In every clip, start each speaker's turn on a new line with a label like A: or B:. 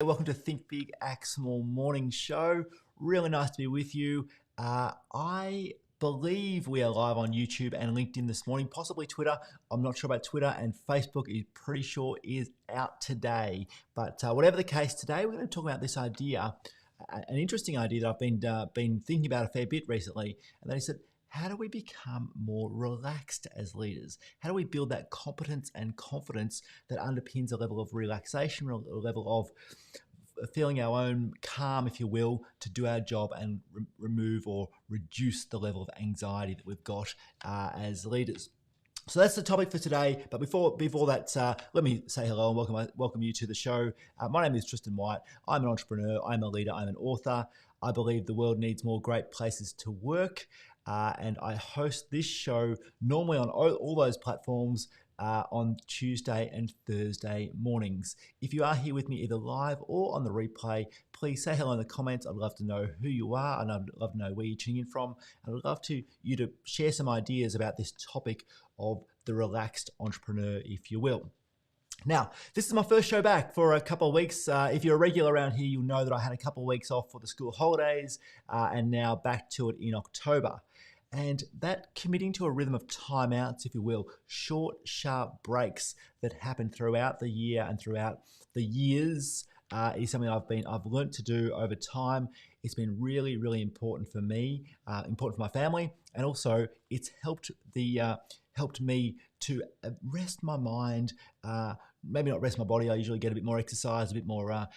A: Welcome to Think Big, Act Small morning show. Really nice to be with you. I believe we are live on YouTube and LinkedIn this morning, possibly Twitter. I'm not sure about Twitter, and Facebook is pretty sure is out today. But whatever the case, today we're going to talk about this idea, an interesting idea that I've been thinking about a fair bit recently, and that is that how do we become more relaxed as leaders? How do we build that competence and confidence that underpins a level of relaxation, a level of feeling our own calm, if you will, to do our job and remove or reduce the level of anxiety that we've got as leaders? So that's the topic for today. But before that, let me say hello and welcome you to the show. My name is Tristan White. I'm an entrepreneur. I'm a leader. I'm an author. I believe the world needs more great places to work. And I host this show normally on all those platforms on Tuesday and Thursday mornings. If you are here with me either live or on the replay, please say hello in the comments. I'd love to know who you are, and I'd love to know where you're tuning in from. And I'd love you to share some ideas about this topic of the relaxed entrepreneur, if you will. Now, this is my first show back for a couple of weeks. If you're a regular around here, you'll know that I had a couple of weeks off for the school holidays and now back to it in October. And that committing to a rhythm of timeouts, if you will, short, sharp breaks that happen throughout the year and throughout the years is something I've learned to do over time. It's been really, really important for me, important for my family, and also it's helped me to rest my mind. Maybe not rest my body. I usually get a bit more exercise, a bit more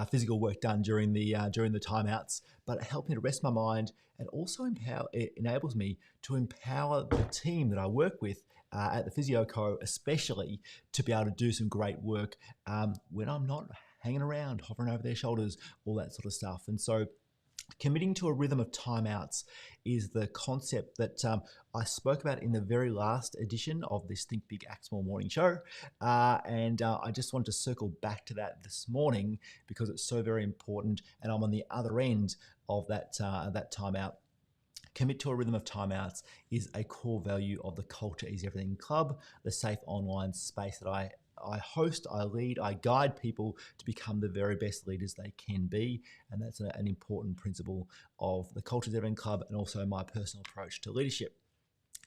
A: physical work done during the timeouts. But it helped me to rest my mind, and also it enables me to empower the team that I work with at the Physio Co, especially to be able to do some great work when I'm not hanging around, hovering over their shoulders, all that sort of stuff. And so committing to a rhythm of timeouts is the concept that I spoke about in the very last edition of this Think Big, Act Small morning show. And I just wanted to circle back to that this morning because it's so very important, and I'm on the other end of that timeout. Commit to a rhythm of timeouts is a core value of the Culture is Everything Club, the safe online space that I host, I lead, I guide people to become the very best leaders they can be. And that's an important principle of the Culture is Everything Club and also my personal approach to leadership.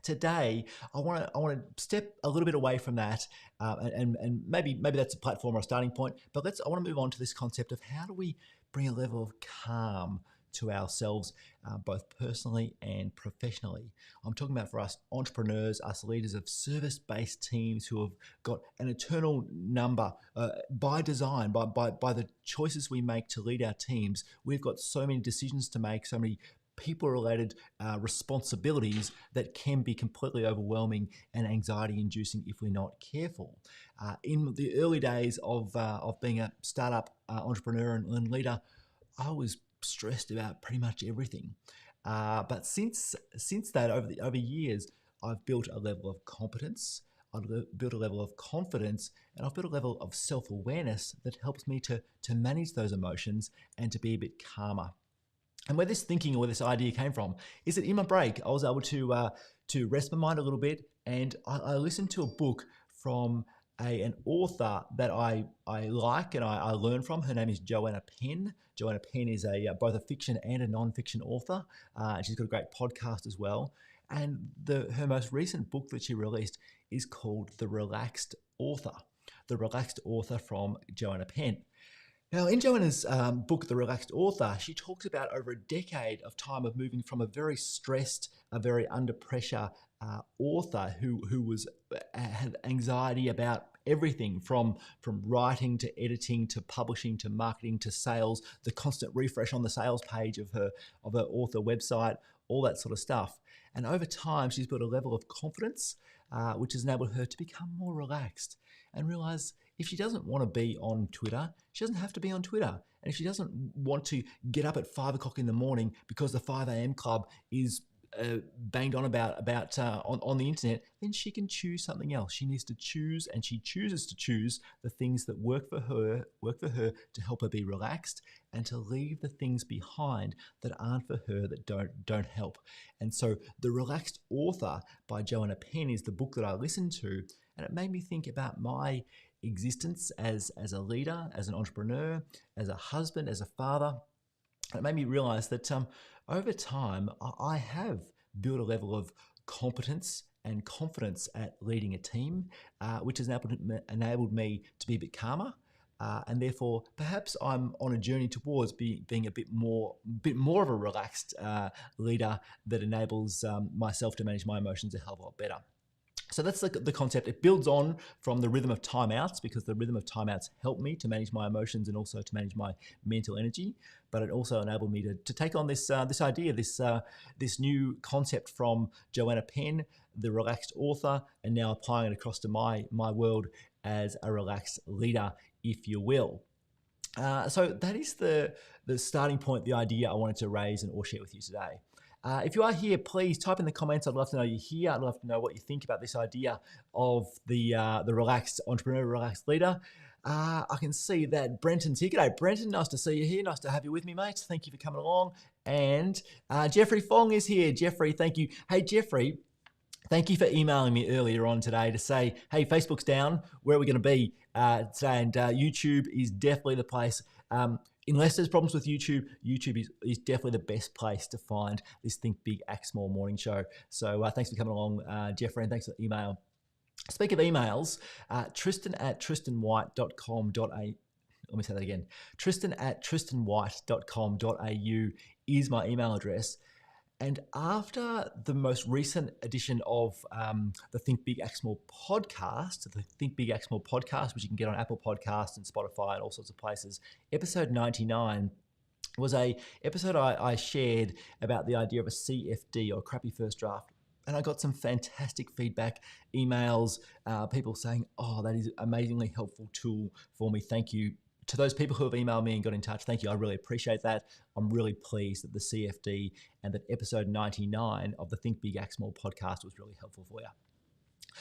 A: Today, I want to step a little bit away from that, and maybe that's a platform or a starting point. But I want to move on to this concept of how do we bring a level of calm to ourselves, both personally and professionally. I'm talking about for us entrepreneurs, us leaders of service-based teams who have got an eternal number by design, by the choices we make to lead our teams. We've got so many decisions to make, so many people-related responsibilities that can be completely overwhelming and anxiety-inducing if we're not careful. In the early days of being a startup entrepreneur and leader, I was stressed about pretty much everything. But since that, over years, I've built a level of competence, I've built a level of confidence, and I've built a level of self-awareness that helps me to manage those emotions and to be a bit calmer. And where this thinking or where this idea came from is that in my break, I was able to rest my mind a little bit, and I listened to a book from an author that I like and I learn from. Her name is Joanna Penn. Joanna Penn is both a fiction and a non-fiction author. And she's got a great podcast as well. And her most recent book that she released is called The Relaxed Author. The Relaxed Author from Joanna Penn. Now, in Joanna's book, The Relaxed Author, she talks about over a decade of time of moving from a very stressed, a very under pressure author who had anxiety about everything from writing to editing to publishing to marketing to sales, the constant refresh on the sales page of her author website, all that sort of stuff. And over time, she's built a level of confidence which has enabled her to become more relaxed and realize if she doesn't want to be on Twitter, she doesn't have to be on Twitter. And if she doesn't want to get up at 5 o'clock in the morning because the 5 a.m. club is banged on about on the internet, then she can choose something else. She needs to choose, and she chooses to choose the things that work for her to help her be relaxed, and to leave the things behind that aren't for her, that don't help. And so The Relaxed Author by Joanna Penn is the book that I listened to, and it made me think about my existence as a leader, as an entrepreneur, as a husband, as a father. It made me realize that over time, I have built a level of competence and confidence at leading a team, which has enabled me to be a bit calmer. And therefore, perhaps I'm on a journey towards being a bit more of a relaxed leader that enables myself to manage my emotions a hell of a lot better. So that's the concept. It builds on from the rhythm of timeouts, because the rhythm of timeouts helped me to manage my emotions and also to manage my mental energy. But it also enabled me to take on this idea, this new concept from Joanna Penn, the relaxed author, and now applying it across to my world as a relaxed leader, if you will. So that is the starting point, the idea I wanted to raise or share with you today. If you are here, please type in the comments. I'd love to know you're here. I'd love to know what you think about this idea of the relaxed entrepreneur, relaxed leader. I can see that Brenton's here. G'day, Brenton. Nice to see you here. Nice to have you with me, mate. Thank you for coming along. And Jeffrey Fong is here. Jeffrey, thank you. Hey, Jeffrey, thank you for emailing me earlier on today to say, hey, Facebook's down. Where are we going to be today? And YouTube is definitely the place. Unless there's problems with YouTube, YouTube is definitely the best place to find this Think Big, Act Small morning show. So thanks for coming along, Jeffrey, and thanks for the email. Speak of emails, Tristan at tristanwhite.com.au. Let me say that again. Tristan at tristanwhite.com.au is my email address. And after the most recent edition of the Think Big, Act Small podcast, the Think Big, Act Small podcast, which you can get on Apple Podcasts and Spotify and all sorts of places, episode 99 was a episode I shared about the idea of a CFD, or crappy first draft. And I got some fantastic feedback, emails, people saying, oh, that is an amazingly helpful tool for me. Thank you. To those people who have emailed me and got in touch, thank you. I really appreciate that. I'm really pleased that the CFD and that episode 99 of the Think Big, Act Small podcast was really helpful for you.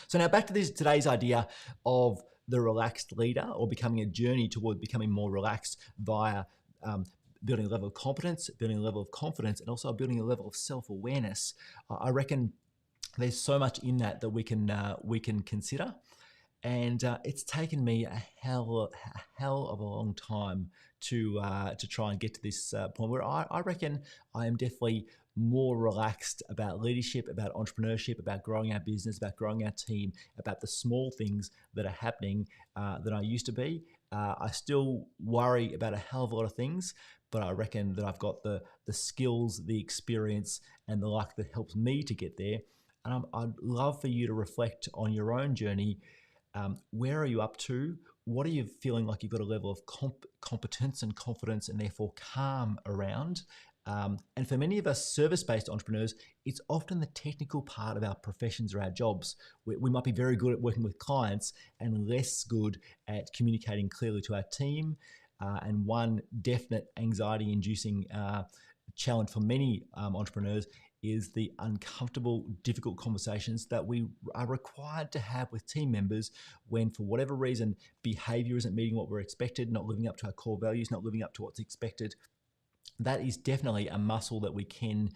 A: So now back to today's idea of the relaxed leader, or becoming a journey toward becoming more relaxed via building a level of competence, building a level of confidence, and also building a level of self-awareness. I reckon there's so much in that we can consider. And it's taken me a hell of a long time to try and get to this point where I reckon I am definitely more relaxed about leadership, about entrepreneurship, about growing our business, about growing our team, about the small things that are happening than I used to be. I still worry about a hell of a lot of things, but I reckon that I've got the skills, the experience, and the luck that helps me to get there. And I'd love for you to reflect on your own journey. Where are you up to? What are you feeling like you've got a level of competence and confidence and therefore calm around? And for many of us service-based entrepreneurs, it's often the technical part of our professions or our jobs. We might be very good at working with clients and less good at communicating clearly to our team. And one definite anxiety-inducing challenge for many entrepreneurs is the uncomfortable, difficult conversations that we are required to have with team members when, for whatever reason, behavior isn't meeting what we're expected, not living up to our core values, not living up to what's expected. That is definitely a muscle that we can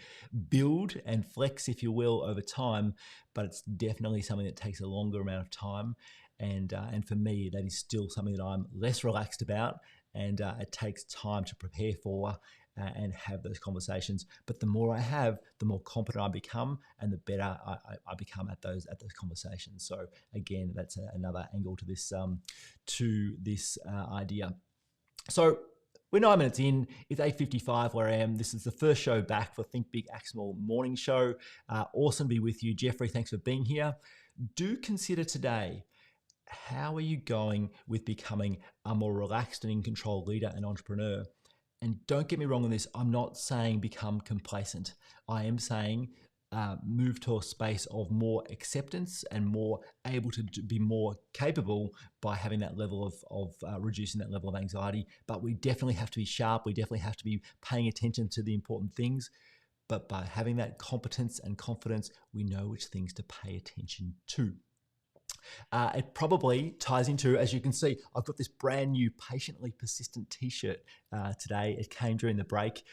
A: build and flex, if you will, over time, but it's definitely something that takes a longer amount of time. And for me, that is still something that I'm less relaxed about, and it takes time to prepare for and have those conversations. But the more I have, the more competent I become, and the better I become at those conversations. So again, that's another angle to this idea. So we're 9 minutes in. It's 8:55 where I am. This is the first show back for Think Big, Act Small morning show. Awesome to be with you, Jeffrey. Thanks for being here. Do consider today, how are you going with becoming a more relaxed and in control leader and entrepreneur? And don't get me wrong on this, I'm not saying become complacent. I am saying move to a space of more acceptance and more able to be more capable by having that level of reducing that level of anxiety. But we definitely have to be sharp. We definitely have to be paying attention to the important things. But by having that competence and confidence, we know which things to pay attention to. It probably ties into, as you can see, I've got this brand new Patiently Persistent t-shirt today. It came during the break.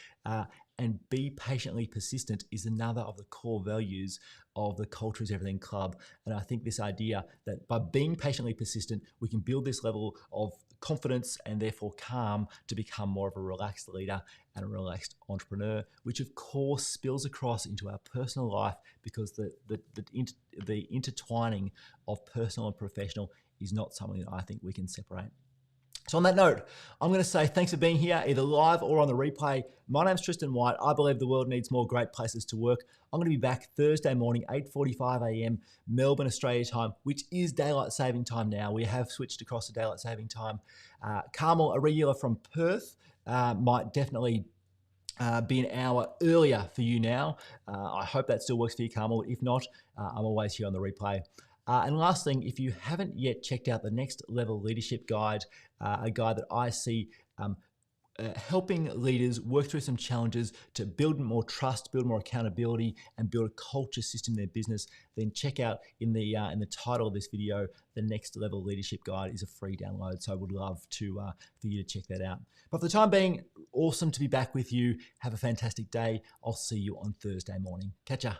A: and be patiently persistent is another of the core values of the Culture is Everything Club. And I think this idea that by being patiently persistent, we can build this level of confidence and therefore calm to become more of a relaxed leader and a relaxed entrepreneur, which of course spills across into our personal life, because the intertwining of personal and professional is not something that I think we can separate. So on that note, I'm going to say thanks for being here, either live or on the replay. My name's Tristan White. I believe the world needs more great places to work. I'm going to be back Thursday morning, 8:45 a.m. Melbourne, Australia time, which is daylight saving time now. We have switched across to daylight saving time. Carmel, a regular from Perth, might definitely be an hour earlier for you now. I hope that still works for you, Carmel. If not, I'm always here on the replay. And last thing, if you haven't yet checked out the Next Level Leadership Guide, a guide that I see helping leaders work through some challenges to build more trust, build more accountability, and build a culture system in their business, then check out in the title of this video, the Next Level Leadership Guide is a free download. So I would love to for you to check that out. But for the time being, awesome to be back with you. Have a fantastic day. I'll see you on Thursday morning. Catch ya.